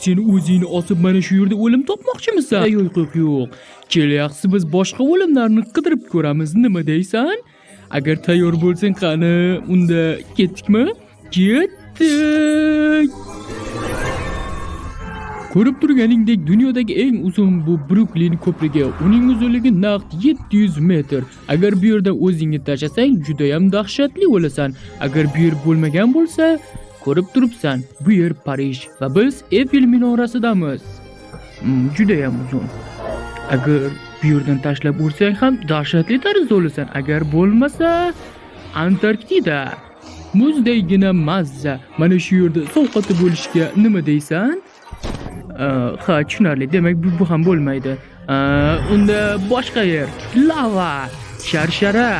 Sen o'zingni osib mana shu yerda o'lim topmoqchimisan? Yo'q. Kelyapsiz, biz boshqa o'limlarni qidirib ko'ramiz. Nima deysan? Agar tayyor bo'lsang, qani, unda ketdikmi? Ketdik. Ko'rib turganingdek, dunyodagi eng uzun bu Bruklin ko'prigi. Uning uzunligi naqd 700 metr. Agar bu yerdan o'zingni tashlasang, juda ham dahshatli bo'lasan. Agar bu yer bo'lmagan bo'lsa, ko'rib turibsan, bu yer Parij va biz Eiffel minorasidamiz. Juda ham uzun. Agar bu yerdan tashlab ursang ham dahshatli tarzda o'lasan. Agar bo'lmasa, Antarktida. Muzdaygina mazza. Mana shu yerda sovqotib bo'lishga nima deysan? Ha, tushunarli. Demak, bu ham bo'lmaydi. Unda boshqa yer. Lava, sharshara,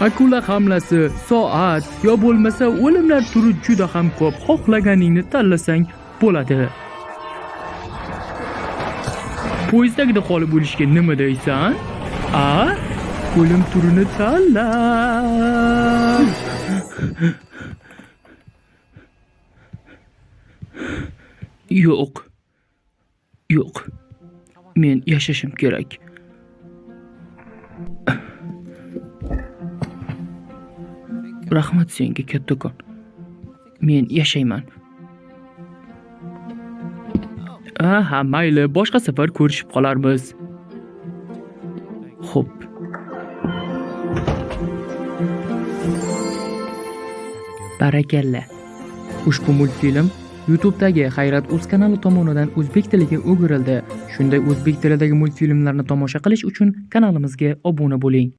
akula hamlasi, soat yo bo'lmasa o'limlar turi juda ham ko'p. Xohlaganingni tanlasang bo'ladi. Poyezddagida qolib o'lishga nima deysan? O'lim turini tanla. Yo'q. Men yashashim kerak. Rahmat senga, kattakon. Men yashayman. Aha, mayli, boshqa safar ko'rishib qolarmiz. Xo'p. Barakalla. Ushbu multfilm YouTube'dagi Hayrat.uz kanali tomonidan o'zbek tiliga o'girildi. Shunday o'zbek tilidagi multfilmlarni tomosha qilish uchun kanalimizga obuna bo'ling.